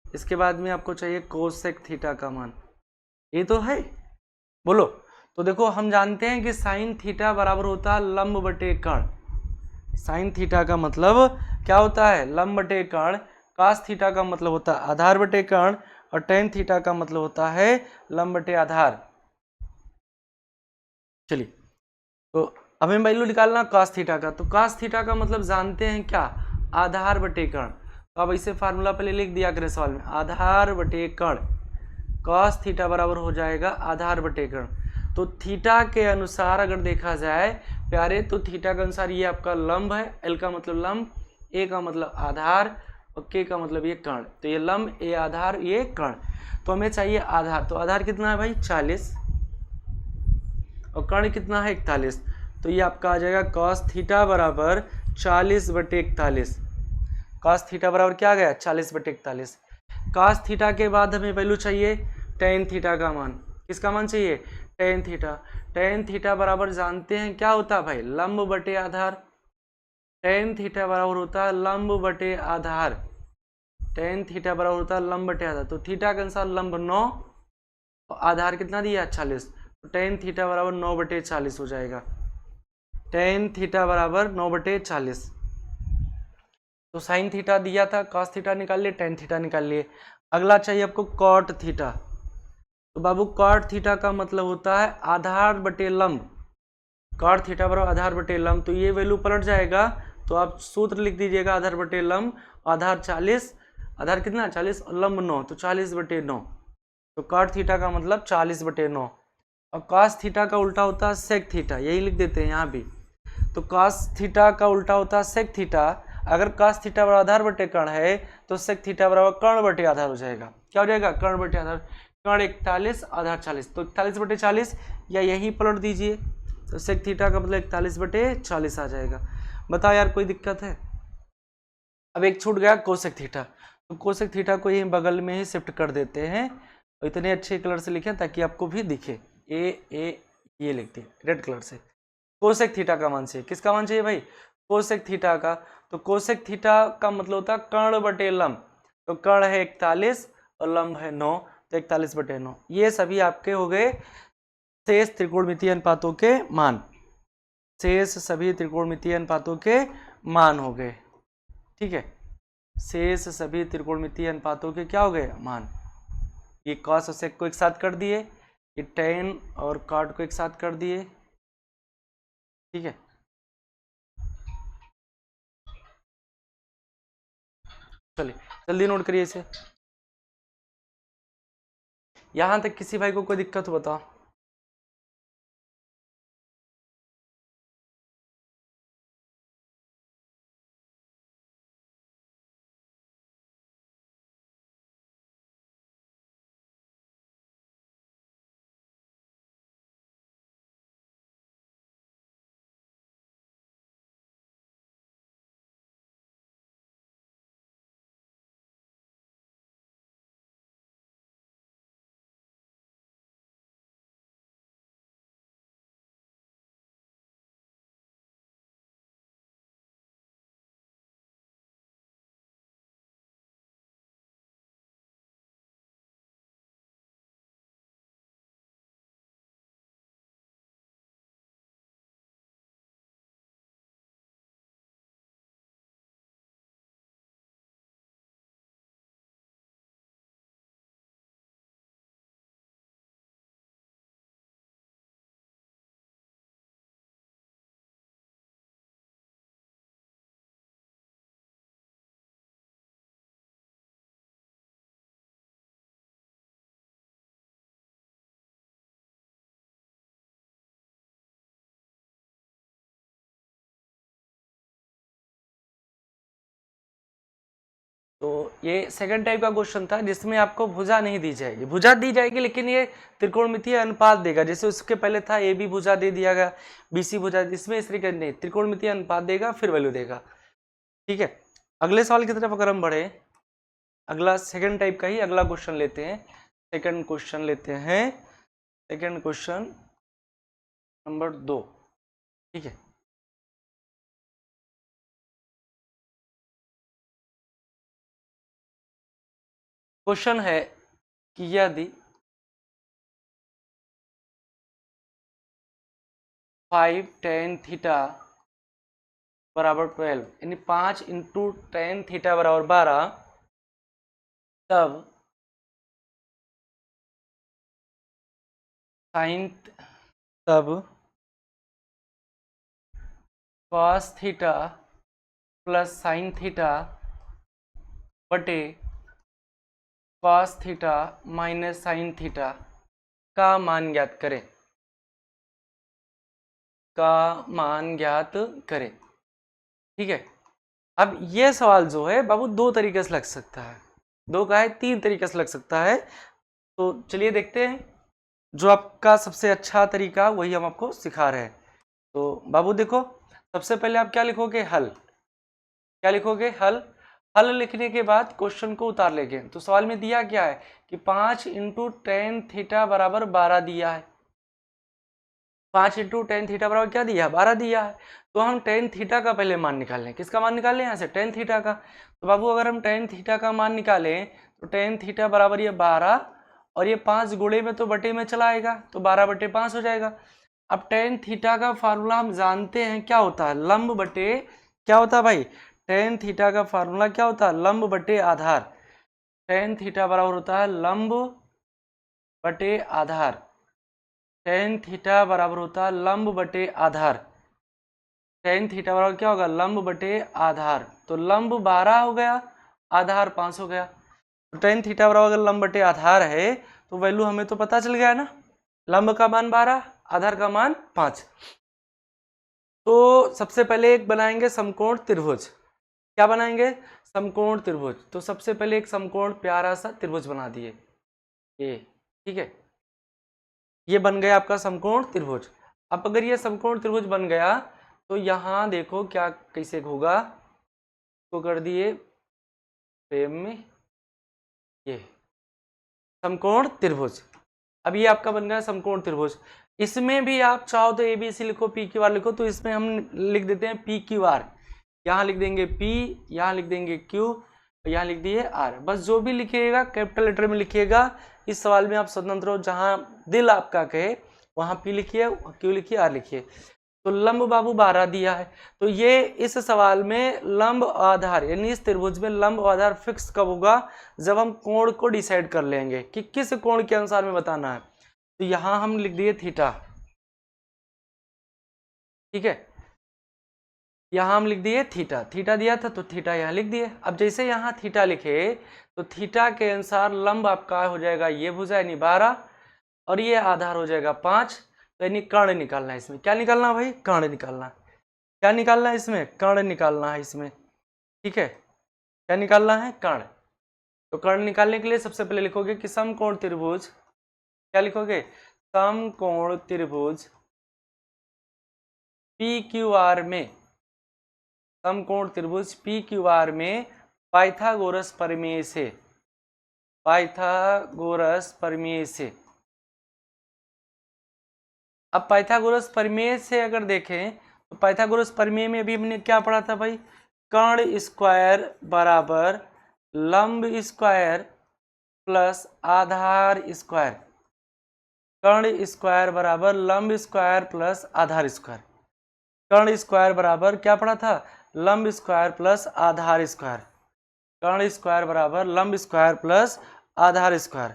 इसके बाद में आपको चाहिए कोसेक थीटा का मान, ये तो है, बोलो। तो देखो हम जानते हैं कि साइन थीटा बराबर होता है लंब बटे कर्ण, साइन थीटा का मतलब क्या होता है, लंब बटे कर्ण। कास थीटा का मतलब होता है आधार बटे कर्ण, और टेन थीटा का मतलब होता है लंब बटे आधार। चलिए, तो हमें वैल्यू निकालना कास थीटा का, तो कास थीटा का मतलब जानते हैं क्या, आधार बटे कर्ण। तो अब ऐसे फार्मूला पहले लिख दिया करें सवाल में, आधार बटे कर्ण, कास थीटा बराबर हो जाएगा आधार बटे कर्ण। तो थीटा के अनुसार अगर देखा जाए प्यारे, तो थीटा के अनुसार ये आपका लंब है, एल का मतलब लंब, ए का मतलब आधार, और के का मतलब ये कर्ण। तो ये लंब, ए आधार, ये कर्ण। तो हमें चाहिए आधार, तो आधार कितना है भाई 40, और कर्ण कितना है 41। तो ये आपका आ जाएगा कॉस थीटा बराबर 40 बटे 41। कॉस थीटा बराबर क्या आ गया 40 बटे 41। कॉस थीटा के बाद हमें वैल्यू चाहिए टेन थीटा का मान। किसका मान चाहिए, टेन थीटा। टेन थीटा बराबर जानते हैं क्या होता है भाई, लंब बटे आधार। टेन थीटा बराबर होता है लंब बटे आधार। टेन थीटा बराबर होता है लंब बटे आधार, तो थीटा के अनुसार लंब 9 और आधार कितना दिया 40, तो टेन थीटा बराबर 9/40 हो जाएगा। टेन थीटा बराबर 9/40। तो साइन थीटा दिया था, कॉस थीटा निकाल लिए, टेन थीटा निकाल लिए। अगला चाहिए आपको कॉट थीटा। तो बाबू कॉट थीटा का मतलब होता है आधार बटे लंब। कॉट थीटा बराबर आधार बटे लंब, तो ये वैल्यू पलट जाएगा, तो आप सूत्र लिख दीजिएगा आधार बटे लंब, आधार 40, आधार कितना 40 और लंब 9, तो 40/9। तो कॉट थीटा का मतलब 40/9। और कॉस थीटा का उल्टा होता है सेक थीटा, यही लिख देते हैं यहाँ भी। तो कॉस थीटा का उल्टा होता है सेक थीटा। अगर कॉस थीटा बराबर आधार बटे कर्ण है तो सेक थीटा बराबर कर्ण बटे आधार हो जाएगा। क्या हो जाएगा कर्ण बटे आधार, कर्ण 41 आधार 40, तो 41/40 या यही पलट दीजिए, तो सेक थीटा का मतलब 41/40 आ जाएगा। बताओ यार कोई दिक्कत है? अब एक छूट गया कोसेक थीटा, तो कोसेक थीटा को यही बगल में ही शिफ्ट कर देते हैं, तो इतने अच्छे कलर से लिखें ताकि आपको भी दिखे। ये लिखते हैं रेड कलर से। कोसेक थीटा का मान चाहिए, किसका मान चाहिए भाई? कोसेक थीटा का। तो कोसेक थीटा का मतलब होता है कर्ण बटे लंब, तो कर्ण है 41 और लंब है 9, तो 41/9। ये सभी आपके हो गए शेष त्रिकोणमितीय अनुपातों के मान, शेष सभी त्रिकोणमितीय अनुपातों के मान हो गए। ठीक है, शेष सभी त्रिकोणमितीय अनुपातों के क्या हो गए मान। ये कॉस और सेक को एक साथ कर दिए, ये टेन और कॉट को एक साथ कर दिए। ठीक है, चलिए जल्दी नोट करिए इसे। यहां तक किसी भाई को कोई दिक्कत हो बताओ? तो ये सेकंड टाइप का क्वेश्चन था जिसमें आपको भुजा नहीं दी जाएगी, भुजा दी जाएगी लेकिन ये त्रिकोणमितीय अनुपात देगा। जैसे उसके पहले था ए बी भुजा दे दिया गया, बीसी भुजा, इसमें इस तरीके नहीं, त्रिकोणमितीय अनुपात देगा फिर वैल्यू देगा। ठीक है, अगले सवाल की तरफ अगर हम बढ़े, अगला सेकंड टाइप का ही अगला क्वेश्चन लेते हैं। सेकंड क्वेश्चन लेते हैं, सेकंड क्वेश्चन नंबर 2। ठीक है, क्वेश्चन है कि यदि 5 tan थीटा बराबर 12, यानी 5 इंटू टेन थीटा बराबर 12, तब साइन, तब cos theta plus sine theta बटे cos theta minus sine theta का मान ज्ञात करें, का मान ज्ञात करें। ठीक है, अब ये सवाल जो है बाबू दो तरीके से लग सकता है, दो का है तीन तरीके से लग सकता है। तो चलिए देखते हैं, जो आपका सबसे अच्छा तरीका वही हम आपको सिखा रहे हैं। तो बाबू देखो, सबसे पहले आप क्या लिखोगे, हल। क्या लिखोगे, हल। हल लिखने के बाद क्वेश्चन को उतार लेंगे। तो सवाल में दिया क्या है कि 5 इंटू टेन थीटा बराबर 12 दिया है। 5 इंटू टेन थीटा बराबर क्या दिया, 12 दिया है। तो हम टेन थीटा का पहले मान निकाल लें। किसका मान निकाल लें यहाँ से, टेन थीटा का। तो बाबू अगर हम टेन थीटा का मान निकालें तो टेन थीटा बराबर ये 12 और ये 5 गुणे में तो बटे में चला आएगा, तो 12/5 हो जाएगा। अब टेन थीटा का फार्मूला हम जानते हैं क्या होता है, लंब बटे क्या होता है भाई, टेन थीटा का फार्मूला क्या होता है, लंब बटे आधार। टेन थीटा बराबर होता है लंब बटे आधार। टेन थीटा बराबर होता है लंब बटे आधार। टेन थीटा बराबर क्या होगा, लंब बटे आधार। तो लंब 12 हो गया, आधार 5 हो गया। तो टेन थीटा बराबर अगर लंब बटे आधार है तो वैल्यू हमें तो पता चल गया ना, लंब का मान 12, आधार का मान 5। तो सबसे पहले एक बनाएंगे समकोण त्रिभुज। क्या बनाएंगे, समकोण त्रिभुज। तो सबसे पहले एक समकोण प्यारा सा त्रिभुज बना दिए ये, ठीक है, ये बन गया आपका समकोण त्रिभुज। अब अगर ये समकोण त्रिभुज बन गया तो यहाँ देखो क्या कैसे होगा, तो कर दिए फ्रेम में ये समकोण त्रिभुज। अब ये आपका बन गया समकोण त्रिभुज। इसमें भी आप चाहो तो ABC लिखो, PQR लिखो, तो इसमें हम लिख देते हैं PQR। यहाँ लिख देंगे P, यहाँ लिख देंगे Q, यहाँ लिख दिए R। बस जो भी लिखिएगा कैपिटल लेटर में लिखिएगा। इस सवाल में आप स्वतंत्र हो, जहाँ दिल आपका कहे वहाँ P लिखिए, Q लिखिए, R लिखिए। तो लंब बाबू 12 दिया है। तो ये इस सवाल में लंब आधार यानी इस त्रिभुज में लंब आधार फिक्स कब होगा, जब हम कोण को डिसाइड कर लेंगे कि किस कोण के अनुसार में बताना है। तो यहां हम लिख दिए थीटा, ठीक है, यहां हम लिख दिए थीटा, थीटा दिया था तो थीटा यहां लिख दिए। अब जैसे यहां थीटा लिखे तो थीटा के अनुसार लंब आपका हो जाएगा ये भुजा यानी 12 और ये आधार हो जाएगा 5। तो यानी कर्ण निकालना है इसमें। क्या निकालना भाई, कर्ण निकालना। क्या निकालना है इसमें, कर्ण निकालना है इसमें, ठीक है, क्या निकालना है, कर्ण। तो कर्ण निकालने के लिए सबसे पहले लिखोगे कि समकोण त्रिभुज, क्या लिखोगे, समकोण त्रिभुज PQR में, समकोण त्रिभुज PQR में पाइथागोरस प्रमेय से, पाइथागोरस प्रमेय से। अब पाइथागोरस प्रमेय से अगर देखें तो पाइथागोरस प्रमेय में अभी हमने क्या पढ़ा था भाई, कर्ण स्क्वायर बराबर लंब स्क्वायर प्लस आधार स्क्वायर। कर्ण स्क्वायर बराबर लंब स्क्वायर प्लस आधार स्क्वायर। कर्ण स्क्वायर बराबर क्या पढ़ा था, लंब स्क्वायर प्लस आधार स्क्वायर। कर्ण स्क्वायर बराबर लंब स्क्वायर प्लस आधार स्क्वायर।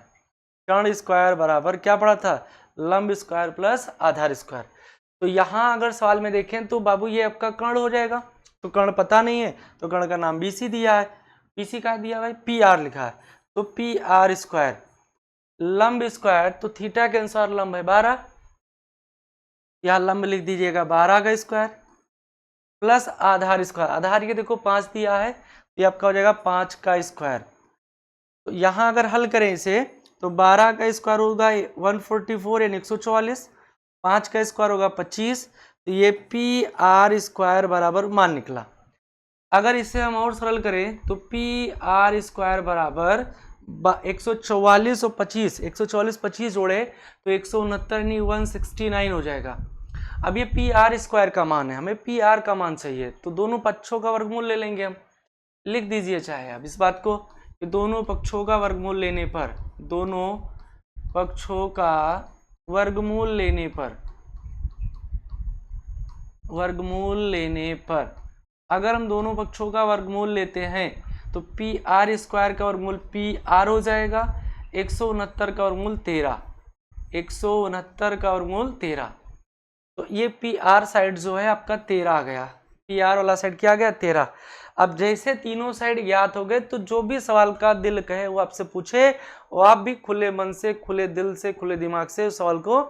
कर्ण स्क्वायर बराबर क्या पढ़ा था, लंब स्क्वायर प्लस आधार स्क्वायर। तो यहाँ अगर सवाल में देखें तो बाबू ये आपका कर्ण हो जाएगा। तो कर्ण पता नहीं है तो कर्ण का नाम BC दिया है। BC का दिया भाई, PR लिखा है, तो PR स्क्वायर। लंब स्क्वायर तो थीटा के अनुसार लंब है 12, यहाँ लंब लिख दीजिएगा 12 का स्क्वायर प्लस आधार स्क्वायर। आधार ये देखो 5 दिया है, तो ये आपका हो जाएगा 5 का स्क्वायर। तो यहाँ अगर हल करें इसे तो 12 का स्क्वायर होगा 144 यानी 144, 5 का स्क्वायर होगा 25, तो ये PR स्क्वायर बराबर मान निकला। अगर इसे हम और सरल करें तो PR स्क्वायर बराबर 144 और 25, 144 25 जोड़े तो 169 यानी 169 हो जाएगा। अब ये PR स्क्वायर का मान है, हमें PR का मान चाहिए, तो दोनों पक्षों का वर्गमूल ले लेंगे हम। लिख दीजिए चाहे आप इस बात को कि दोनों पक्षों का वर्गमूल लेने पर, दोनों पक्षों का वर्गमूल लेने पर, वर्गमूल लेने पर अगर हम दोनों पक्षों का वर्गमूल लेते हैं तो PR स्क्वायर का वर्गमूल PR हो जाएगा, 169 का वर्गमूल 13, 169 का वर्गमूल 13। तो ये PR साइड जो है आपका 13 आ गया, PR वाला साइड क्या आ गया 13। अब जैसे तीनों साइड ज्ञात हो गए तो जो भी सवाल का दिल कहे वो आपसे पूछे, और आप भी खुले मन से, खुले दिल से, खुले दिमाग से उस सवाल को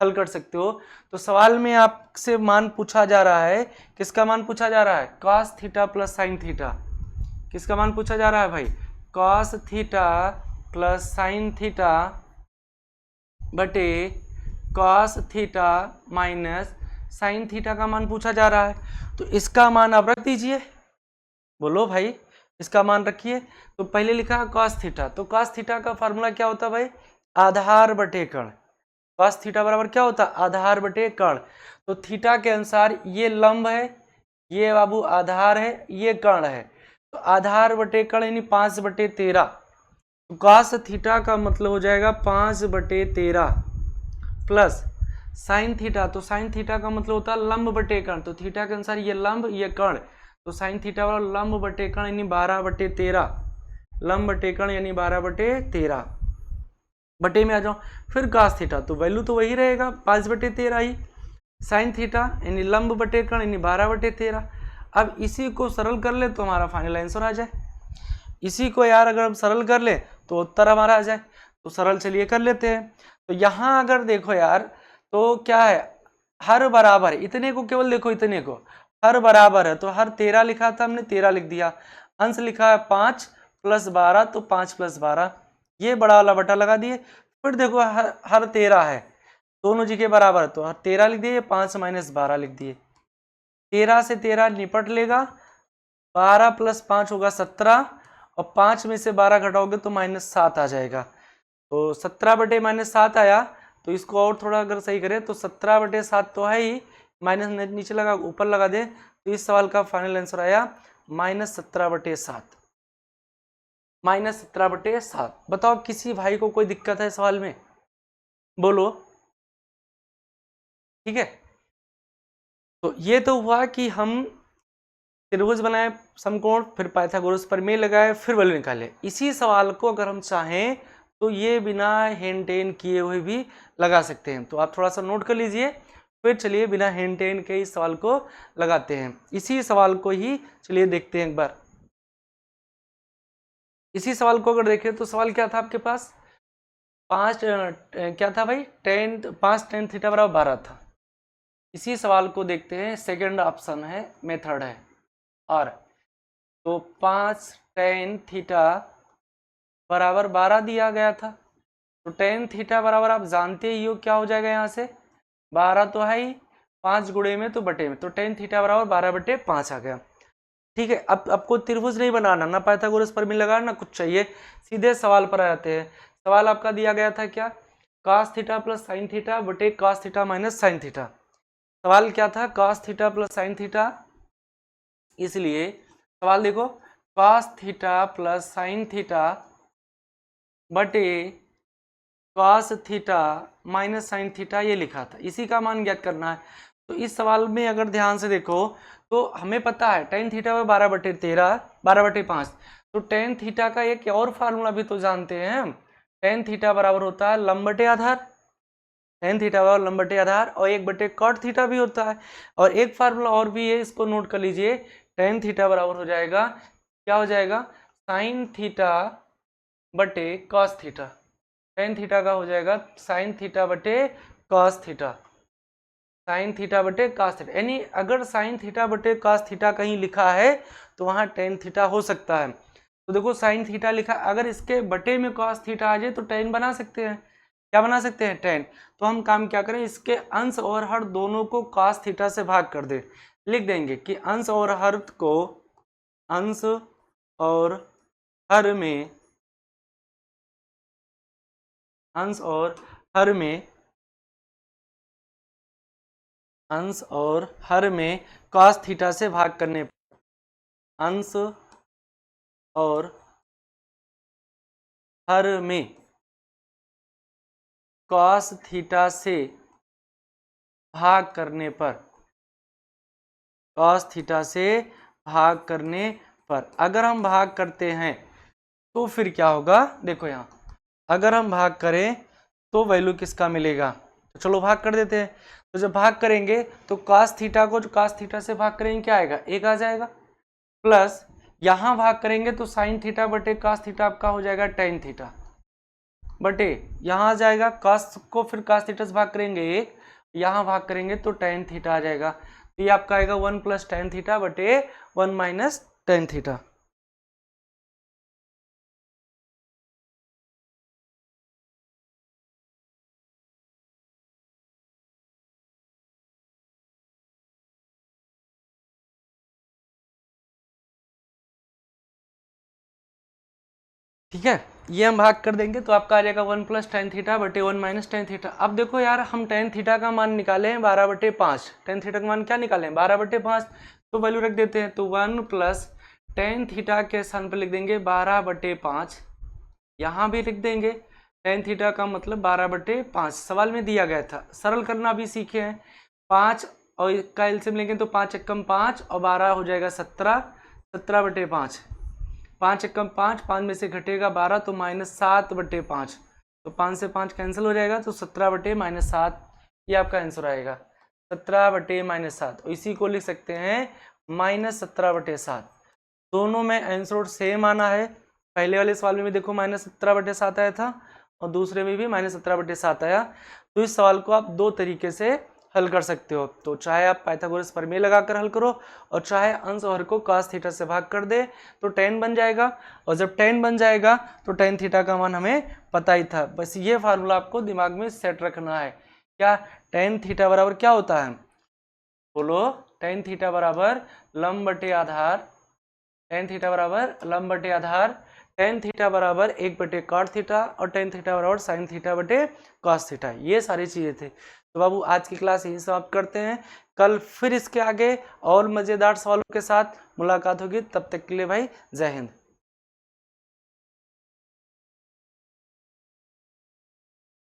हल कर सकते हो। तो सवाल में आपसे मान पूछा जा रहा है, किसका मान पूछा जा रहा है, cos theta plus sine theta. किसका मान पूछा जा रहा है भाई, cos theta plus sine theta बटे cos theta minus sine theta का मान पूछा जा रहा है। तो इसका मान आप रख दीजिए, बोलो भाई इसका मान रखिए। तो पहले लिखा cos थीटा, तो cos थीटा का फार्मूला क्या होता है भाई, आधार बटे कर्ण। कॉस थीटा बराबर क्या होता है, आधार बटे कर्ण। तो थीटा के अनुसार ये लंब है, ये बाबू आधार है, ये कर्ण है। तो आधार बटे कर्ण यानी 5/13। तो कॉस थीटा का मतलब हो जाएगा 5/13 प्लस साइन थीटा। तो साइन थीटा का मतलब होता है लंब बटे कर्ण। तो थीटा के अनुसार ये लंब ये कर्ण, तो साइन थीटा बराबर लंब बटे कर्ण यानी 12/13। लंब बटे कर्ण यानी 12/13। बटे में आ जाओ, फिर cos थीटा, तो वैल्यू तो वही रहेगा 5/13 ही। साइन थीटा यानी लंब बटे कर्ण यानी 12/13। अब इसी को सरल कर ले तो हमारा फाइनल आंसर आ जाए। इसी को यार अगर हम सरल कर ले तो उत्तर हमारा आ जाए। तो सरल चलिए कर लेते हैं। तो यहाँ अगर देखो यार तो क्या है, हर बराबर, इतने को केवल देखो, इतने को हर बराबर है तो हर 13 लिखा था हमने, 13 लिख दिया। अंश लिखा है 5 + 12 तो 5 + 12, ये बड़ा वाला बटा लगा दिए। फिर देखो हर 13 है, दोनों जी के बराबर है तो हर 13 लिख दिए, 5 - 12 लिख दिए। 13 से 13 निपट लेगा, 12 + 5 होगा 17, और 5 में से 12 घटाओगे तो -7 आ जाएगा। तो 17/-7 आया। तो इसको और थोड़ा अगर सही करें तो 17/7 तो है ही, माइनस नीचे लगा ऊपर लगा दे, तो इस सवाल का फाइनल आंसर आया -17/7। -17/7। बताओ किसी भाई को कोई दिक्कत है सवाल में, बोलो। ठीक है, तो ये तो हुआ कि हम त्रिभुज बनाए, समकोण, फिर पाइथागोरस प्रमेय लगाए, फिर वैल्यू निकाले। इसी सवाल को अगर हम चाहें तो ये बिना हेन टेन किए हुए भी लगा सकते हैं। तो आप थोड़ा सा नोट कर लीजिए, फिर चलिए बिना हेन टेन के इस सवाल को लगाते हैं। इसी सवाल को ही चलिए देखते हैं एक बार। इसी सवाल को अगर देखें तो सवाल क्या था आपके पास, 5 क्या था भाई, 5 tan थीटा बराबर 12 था। इसी सवाल को देखते हैं, सेकंड ऑप्शन है, मेथड है। और तो 5 tan थीटा बराबर 12 दिया गया था। तो tan थीटा बराबर आप जानते ही हो क्या हो जाएगा, यहाँ से 12 तो है ही, 5 गुणे में तो बटे में, तो tan थीटा बराबर 12/5 आ गया। ठीक है, अब आपको त्रिभुज नहीं बनाना, ना पाइथागोरस प्रमेय लगाना, ना कुछ चाहिए, सीधे सवाल पर आ जाते हैं। सवाल आपका दिया गया था क्या, cos theta plus sine theta बटे cos theta minus sine theta. सवाल क्या था, cos theta plus sine theta, इसलिए सवाल देखो, cos theta plus sine theta बटे cos theta minus sine theta, ये लिखा था, इसी का मान ज्ञात करना है। तो इस सवाल में अगर ध्यान से देखो तो हमें पता है tan थीटा में 12/13 12/5। तो tan थीटा का एक और फार्मूला भी तो जानते हैं हम, tan थीटा बराबर होता है लंब बटे आधार। tan थीटा बराबर लंब बटे आधार, और 1/cot थीटा भी होता है। और एक फार्मूला और भी है, इसको नोट कर लीजिए, tan थीटा बराबर हो जाएगा, क्या हो जाएगा, साइन थीटा बटे cos थीटा। tan थीटा का हो जाएगा साइन थीटा बटे cos थीटा, साइन थीटा बटे cos थीटा। यानी अगर साइन थीटा बटे cos थीटा कहीं लिखा है तो वहां tan थीटा हो सकता है। तो देखो साइन थीटा लिखा, अगर इसके बटे में cos थीटा आ जाए तो tan बना सकते हैं। क्या बना सकते हैं, tan। तो हम काम क्या करें, इसके अंश और हर दोनों को cos थीटा से भाग कर दे, लिख देंगे कि अंश और हर को, अंश और हर में, अंश और हर में, अंश और हर में cos थीटा से भाग करने, अंश और हर में cos थीटा से भाग करने पर, cos थीटा से भाग करने पर, अगर हम भाग करते हैं तो फिर क्या होगा, देखो यहाँ अगर हम भाग करें तो वैल्यू किसका मिलेगा, तो चलो भाग कर देते हैं। तो जब भाग करेंगे तो cos थीटा को जो cos थीटा से भाग करेंगे क्या आएगा, 1 आ जाएगा, प्लस यहाँ भाग करेंगे तो साइन थीटा बटे cos थीटा आपका हो जाएगा tan थीटा बटे, यहाँ आ जाएगा cos को फिर cos थीटा से भाग करेंगे 1, यहाँ भाग करेंगे तो tan थीटा आ जाएगा। तो ये आपका आएगा 1 + tan थीटा बटे 1 - tan थीटा। ठीक है, ये हम भाग कर देंगे तो आपका आ जाएगा 1 प्लस टेन थीटा बटे 1 माइनस टेन थीटा। अब देखो यार, हम टेन थीटा का मान निकाले हैं 12/5। टेन थीटा का मान क्या निकाले हैं? 12/5। तो वैल्यू रख देते हैं, तो 1 प्लस टेन थीटा के स्थान पर लिख देंगे 12/5। यहाँ भी लिख देंगे टेन थीटा का मतलब 12/5, सवाल में दिया गया था। सरल करना भी सीखे हैं। 5 और इसका एलसीएम लेंगे तो 5 एकम 5 और 12 हो जाएगा 17, 17/5। 5 एकम 5, 5 में से घटेगा 12 तो -7/5। तो 5 से 5 कैंसिल हो जाएगा तो 17/-7 ये आपका आंसर आएगा। 17/-7 और इसी को लिख सकते हैं -17/7। दोनों में आंसर सेम आना है। पहले वाले सवाल में भी देखो -17/7 आया था और दूसरे में भी -17/7 आया। तो इस सवाल को आप दो तरीके से हल कर सकते हो। तो चाहे आप पाइथागोरस प्रमेय लगाकर हल करो और चाहे अंश और हर को cos थीटा से भाग कर दे तो tan बन जाएगा। और जब tan बन जाएगा तो tan थीटा का मान हमें पता ही था। बस ये फार्मूला आपको दिमाग में सेट रखना है। क्या tan थीटा बराबर क्या होता है? बोलो। tan थीटा बराबर लंब बटे आधार। tan थीटा बराबर लंब बटे आधार। tan थीटा बराबर 1/cot थीटा और tan थीटा बराबर sin थीटा बटे cos थीटा। ये सारी चीजें थे। तो बाबू आज की क्लास यहीं समाप्त करते हैं। कल फिर इसके आगे और मजेदार सवालों के साथ मुलाकात होगी। तब तक के लिए भाई जय हिंद।